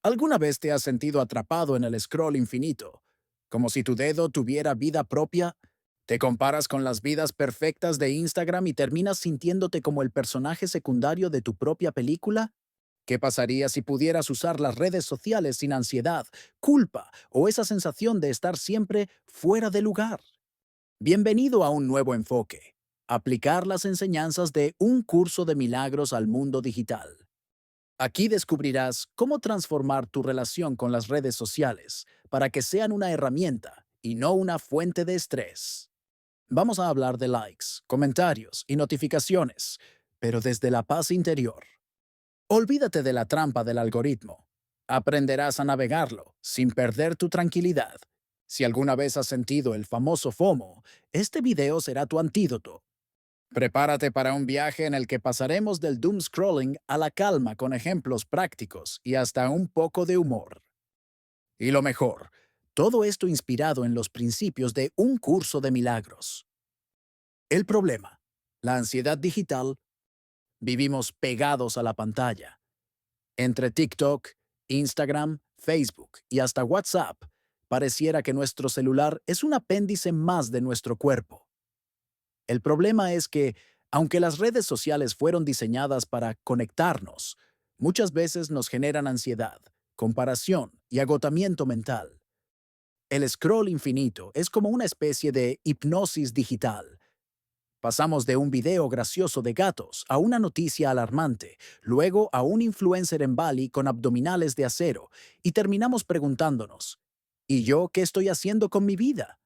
¿Alguna vez te has sentido atrapado en el scroll infinito, como si tu dedo tuviera vida propia? Te comparas con las vidas perfectas de Instagram y terminas sintiéndote como el personaje secundario de tu propia película. ¿Qué pasaría si pudieras usar las redes sociales sin ansiedad, culpa o esa sensación de estar siempre fuera de lugar? Bienvenido a un nuevo enfoque. Aplicar las enseñanzas de un curso de milagros al mundo digital. Aquí descubrirás cómo transformar tu relación con las redes sociales para que sean una herramienta y no una fuente de estrés. Vamos a hablar de likes, comentarios y notificaciones, pero desde la paz interior. Olvídate de la trampa del algoritmo. Aprenderás a navegarlo sin perder tu tranquilidad. Si alguna vez has sentido el famoso FOMO, este video será tu antídoto. Prepárate para un viaje en el que pasaremos del doom scrolling a la calma con ejemplos prácticos y hasta un poco de humor. Y lo mejor, todo esto inspirado en los principios de un curso de milagros. El problema, la ansiedad digital, vivimos pegados a la pantalla. Entre TikTok, Instagram, Facebook y hasta WhatsApp, pareciera que nuestro celular es un apéndice más de nuestro cuerpo. El problema es que, aunque las redes sociales fueron diseñadas para conectarnos, muchas veces nos generan ansiedad, comparación y agotamiento mental. El scroll infinito es como una especie de hipnosis digital. Pasamos de un video gracioso de gatos a una noticia alarmante, luego a un influencer en Bali con abdominales de acero, y terminamos preguntándonos, ¿y yo qué estoy haciendo con mi vida?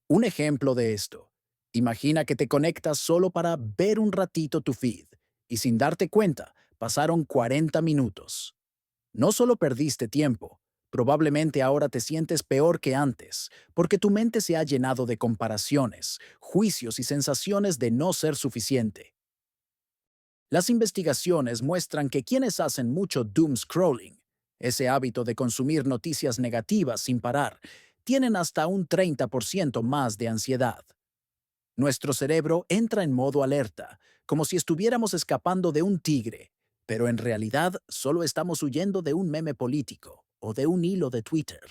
Un ejemplo de esto. Imagina que te conectas solo para ver un ratito tu feed y sin darte cuenta, pasaron 40 minutos. No solo perdiste tiempo, probablemente ahora te sientes peor que antes, porque tu mente se ha llenado de comparaciones, juicios y sensaciones de no ser suficiente. Las investigaciones muestran que quienes hacen mucho doom scrolling, ese hábito de consumir noticias negativas sin parar, tienen hasta un 30% más de ansiedad. Nuestro cerebro entra en modo alerta, como si estuviéramos escapando de un tigre, pero en realidad solo estamos huyendo de un meme político o de un hilo de Twitter.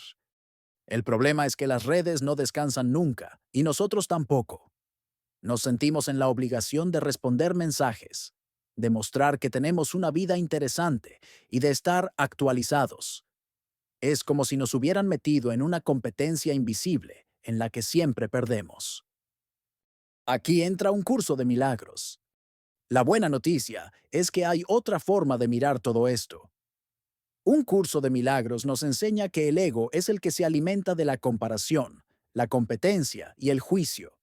El problema es que las redes no descansan nunca, y nosotros tampoco. Nos sentimos en la obligación de responder mensajes, de mostrar que tenemos una vida interesante y de estar actualizados. Es como si nos hubieran metido en una competencia invisible en la que siempre perdemos. Aquí entra un curso de milagros. La buena noticia es que hay otra forma de mirar todo esto. Un curso de milagros nos enseña que el ego es el que se alimenta de la comparación, la competencia y el juicio.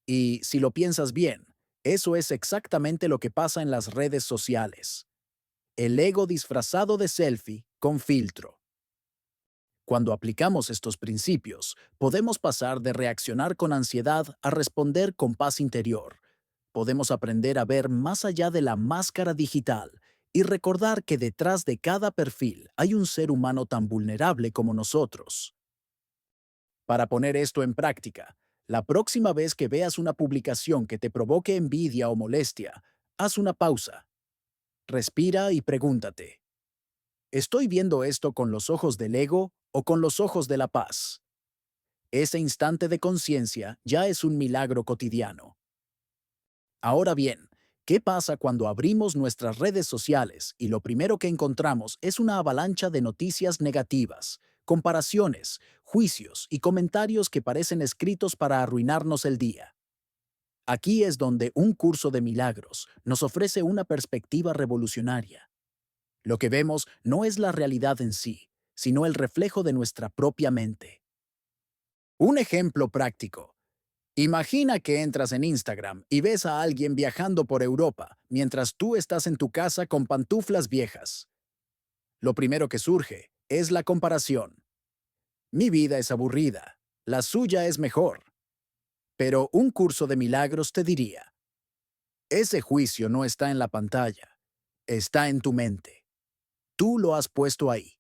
Y si lo piensas bien, eso es exactamente lo que pasa en las redes sociales. El ego disfrazado de selfie con filtro. Cuando aplicamos estos principios, podemos pasar de reaccionar con ansiedad a responder con paz interior. Podemos aprender a ver más allá de la máscara digital y recordar que detrás de cada perfil hay un ser humano tan vulnerable como nosotros. Para poner esto en práctica, la próxima vez que veas una publicación que te provoque envidia o molestia, haz una pausa, respira y pregúntate, ¿estoy viendo esto con los ojos del ego o con los ojos de la paz? Ese instante de conciencia ya es un milagro cotidiano. Ahora bien, ¿qué pasa cuando abrimos nuestras redes sociales y lo primero que encontramos es una avalancha de noticias negativas, comparaciones, juicios y comentarios que parecen escritos para arruinarnos el día? Aquí es donde un curso de milagros nos ofrece una perspectiva revolucionaria. Lo que vemos no es la realidad en sí, sino el reflejo de nuestra propia mente. Un ejemplo práctico. Imagina que entras en Instagram y ves a alguien viajando por Europa mientras tú estás en tu casa con pantuflas viejas. Lo primero que surge es la comparación. Mi vida es aburrida, la suya es mejor. Pero un curso de milagros te diría, ese juicio no está en la pantalla, está en tu mente. Tú lo has puesto ahí.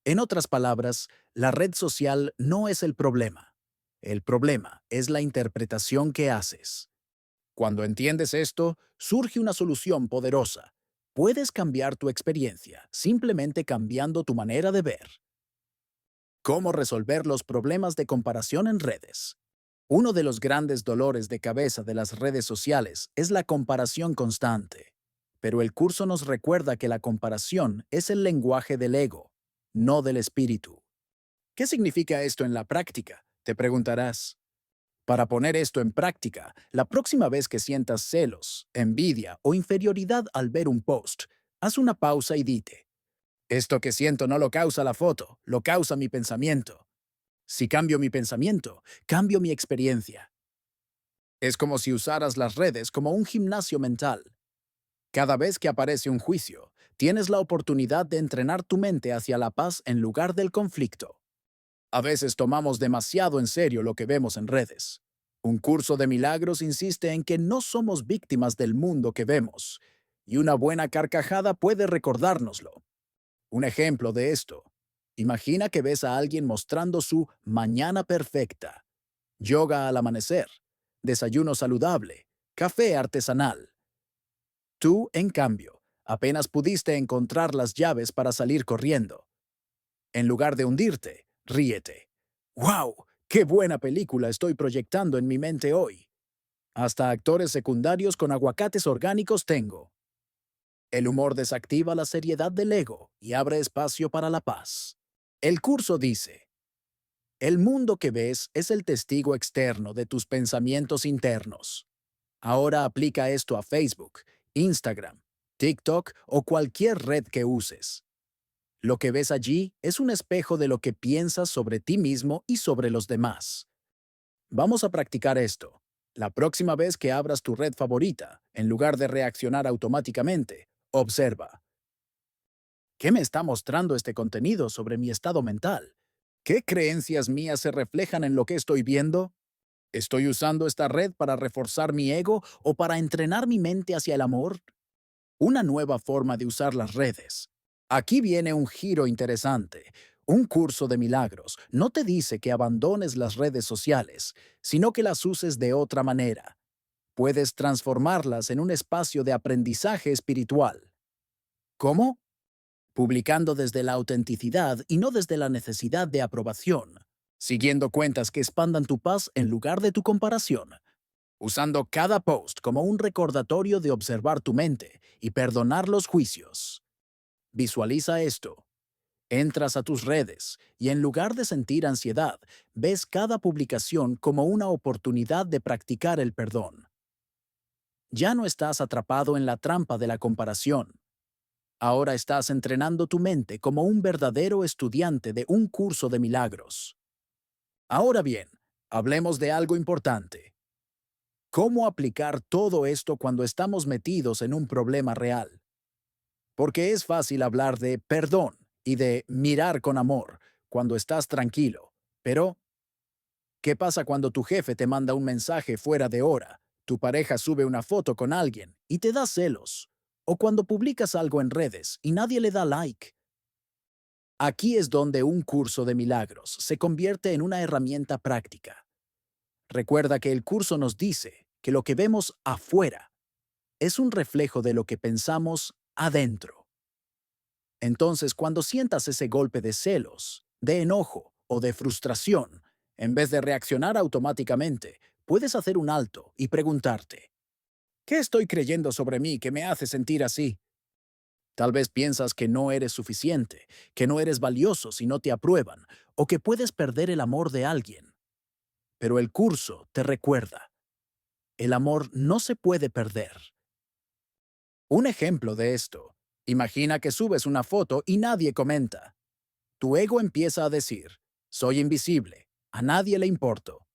En otras palabras, la red social no es el problema. El problema es la interpretación que haces. Cuando entiendes esto, surge una solución poderosa. Puedes cambiar tu experiencia simplemente cambiando tu manera de ver. ¿Cómo resolver los problemas de comparación en redes? Uno de los grandes dolores de cabeza de las redes sociales es la comparación constante. Pero el curso nos recuerda que la comparación es el lenguaje del ego, no del espíritu. ¿Qué significa esto en la práctica? Te preguntarás. Para poner esto en práctica, la próxima vez que sientas celos, envidia o inferioridad al ver un post, haz una pausa y dite, esto que siento no lo causa la foto, lo causa mi pensamiento. Si cambio mi pensamiento, cambio mi experiencia. Es como si usaras las redes como un gimnasio mental. Cada vez que aparece un juicio, tienes la oportunidad de entrenar tu mente hacia la paz en lugar del conflicto. A veces tomamos demasiado en serio lo que vemos en redes. Un curso de milagros insiste en que no somos víctimas del mundo que vemos, y una buena carcajada puede recordárnoslo. Un ejemplo de esto. Imagina que ves a alguien mostrando su mañana perfecta. Yoga al amanecer, desayuno saludable, café artesanal. Tú, en cambio, apenas pudiste encontrar las llaves para salir corriendo. En lugar de hundirte, ríete. ¡Wow! ¡Qué buena película estoy proyectando en mi mente hoy! Hasta actores secundarios con aguacates orgánicos tengo. El humor desactiva la seriedad del ego y abre espacio para la paz. El curso dice, el mundo que ves es el testigo externo de tus pensamientos internos. Ahora aplica esto a Facebook, Instagram, TikTok o cualquier red que uses. Lo que ves allí es un espejo de lo que piensas sobre ti mismo y sobre los demás. Vamos a practicar esto. La próxima vez que abras tu red favorita, en lugar de reaccionar automáticamente, observa. ¿Qué me está mostrando este contenido sobre mi estado mental? ¿Qué creencias mías se reflejan en lo que estoy viendo? ¿Estoy usando esta red para reforzar mi ego o para entrenar mi mente hacia el amor? Una nueva forma de usar las redes. Aquí viene un giro interesante. Un curso de milagros no te dice que abandones las redes sociales, sino que las uses de otra manera. Puedes transformarlas en un espacio de aprendizaje espiritual. ¿Cómo? Publicando desde la autenticidad y no desde la necesidad de aprobación, siguiendo cuentas que expandan tu paz en lugar de tu comparación, usando cada post como un recordatorio de observar tu mente y perdonar los juicios. Visualiza esto. Entras a tus redes y en lugar de sentir ansiedad, ves cada publicación como una oportunidad de practicar el perdón. Ya no estás atrapado en la trampa de la comparación. Ahora estás entrenando tu mente como un verdadero estudiante de un curso de milagros. Ahora bien, hablemos de algo importante. ¿Cómo aplicar todo esto cuando estamos metidos en un problema real? Porque es fácil hablar de perdón y de mirar con amor cuando estás tranquilo. Pero, ¿qué pasa cuando tu jefe te manda un mensaje fuera de hora, tu pareja sube una foto con alguien y te da celos? O cuando publicas algo en redes y nadie le da like. Aquí es donde un curso de milagros se convierte en una herramienta práctica. Recuerda que el curso nos dice que lo que vemos afuera es un reflejo de lo que pensamos adentro. Entonces, cuando sientas ese golpe de celos, de enojo o de frustración, en vez de reaccionar automáticamente, puedes hacer un alto y preguntarte, ¿qué estoy creyendo sobre mí que me hace sentir así? Tal vez piensas que no eres suficiente, que no eres valioso si no te aprueban, o que puedes perder el amor de alguien. Pero el curso te recuerda, el amor no se puede perder. Un ejemplo de esto, imagina que subes una foto y nadie comenta. Tu ego empieza a decir, soy invisible, a nadie le importo.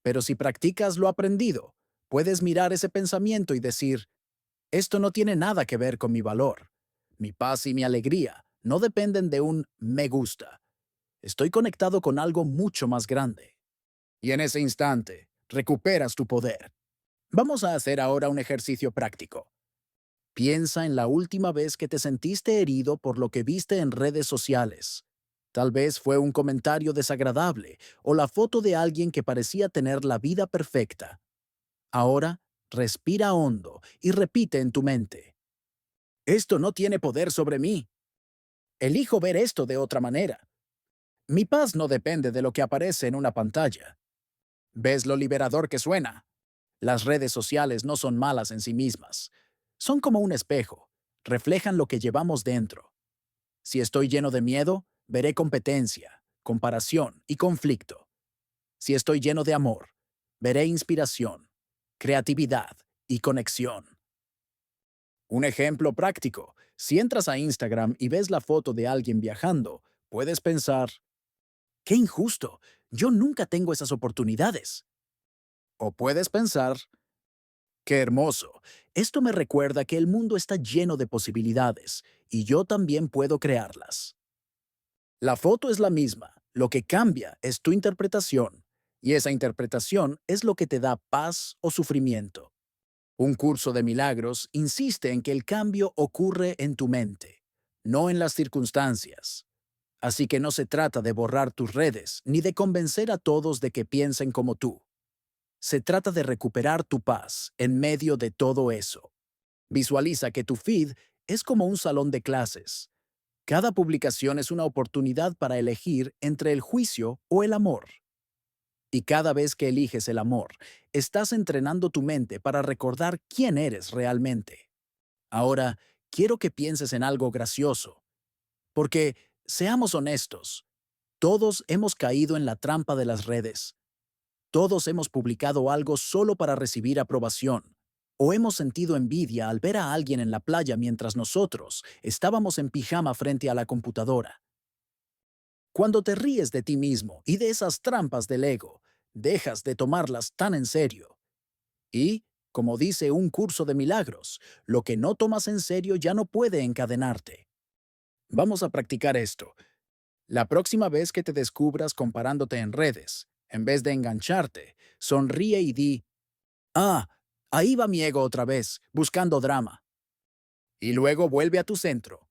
Pero si practicas lo aprendido, puedes mirar ese pensamiento y decir, esto no tiene nada que ver con mi valor. Mi paz y mi alegría no dependen de un me gusta. Estoy conectado con algo mucho más grande. Y en ese instante, recuperas tu poder. Vamos a hacer ahora un ejercicio práctico. Piensa en la última vez que te sentiste herido por lo que viste en redes sociales. Tal vez fue un comentario desagradable o la foto de alguien que parecía tener la vida perfecta. Ahora, respira hondo y repite en tu mente. Esto no tiene poder sobre mí. Elijo ver esto de otra manera. Mi paz no depende de lo que aparece en una pantalla. ¿Ves lo liberador que suena? Las redes sociales no son malas en sí mismas. Son como un espejo. Reflejan lo que llevamos dentro. Si estoy lleno de miedo, veré competencia, comparación y conflicto. Si estoy lleno de amor, veré inspiración, creatividad y conexión. Un ejemplo práctico. Si entras a Instagram y ves la foto de alguien viajando, puedes pensar, ¡qué injusto! Yo nunca tengo esas oportunidades. O puedes pensar, ¡qué hermoso! Esto me recuerda que el mundo está lleno de posibilidades y yo también puedo crearlas. La foto es la misma, lo que cambia es tu interpretación, y esa interpretación es lo que te da paz o sufrimiento. Un curso de milagros insiste en que el cambio ocurre en tu mente, no en las circunstancias. Así que no se trata de borrar tus redes ni de convencer a todos de que piensen como tú. Se trata de recuperar tu paz en medio de todo eso. Visualiza que tu feed es como un salón de clases. Cada publicación es una oportunidad para elegir entre el juicio o el amor. Y cada vez que eliges el amor, estás entrenando tu mente para recordar quién eres realmente. Ahora, quiero que pienses en algo gracioso, porque, seamos honestos, todos hemos caído en la trampa de las redes. Todos hemos publicado algo solo para recibir aprobación, o hemos sentido envidia al ver a alguien en la playa mientras nosotros estábamos en pijama frente a la computadora. Cuando te ríes de ti mismo y de esas trampas del ego, dejas de tomarlas tan en serio. Y, como dice un curso de milagros, lo que no tomas en serio ya no puede encadenarte. Vamos a practicar esto. La próxima vez que te descubras comparándote en redes, en vez de engancharte, sonríe y di, ah, ahí va mi ego otra vez, buscando drama. Y luego vuelve a tu centro.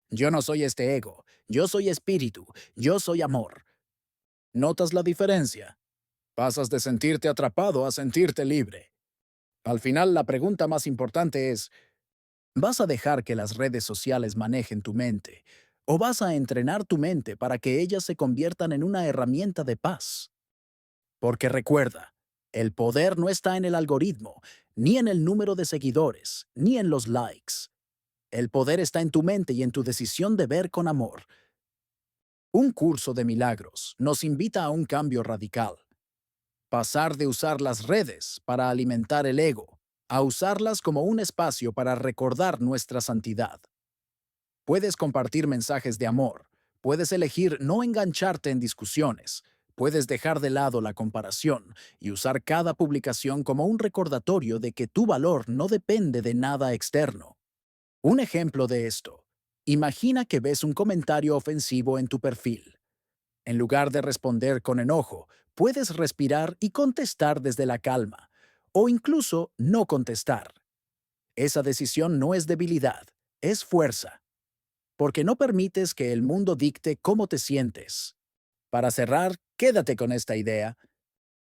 Yo no soy este ego, yo soy espíritu, yo soy amor. ¿Notas la diferencia? Pasas de sentirte atrapado a sentirte libre. Al final, la pregunta más importante es, ¿vas a dejar que las redes sociales manejen tu mente? ¿O vas a entrenar tu mente para que ellas se conviertan en una herramienta de paz? Porque recuerda, el poder no está en el algoritmo, ni en el número de seguidores, ni en los likes. El poder está en tu mente y en tu decisión de ver con amor. Un curso de milagros nos invita a un cambio radical. Pasar de usar las redes para alimentar el ego a usarlas como un espacio para recordar nuestra santidad. Puedes compartir mensajes de amor, puedes elegir no engancharte en discusiones, puedes dejar de lado la comparación y usar cada publicación como un recordatorio de que tu valor no depende de nada externo. Un ejemplo de esto. Imagina que ves un comentario ofensivo en tu perfil. En lugar de responder con enojo, puedes respirar y contestar desde la calma, o incluso no contestar. Esa decisión no es debilidad, es fuerza, porque no permites que el mundo dicte cómo te sientes. Para cerrar, quédate con esta idea.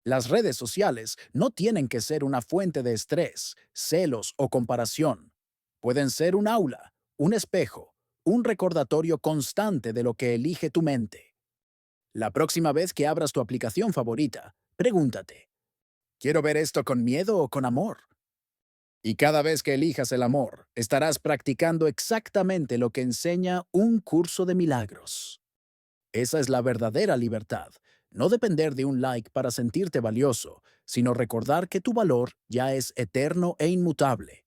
Las redes sociales no tienen que ser una fuente de estrés, celos o comparación. Pueden ser un aula, un espejo, un recordatorio constante de lo que elige tu mente. La próxima vez que abras tu aplicación favorita, pregúntate, ¿quiero ver esto con miedo o con amor? Y cada vez que elijas el amor, estarás practicando exactamente lo que enseña un curso de milagros. Esa es la verdadera libertad, no depender de un like para sentirte valioso, sino recordar que tu valor ya es eterno e inmutable.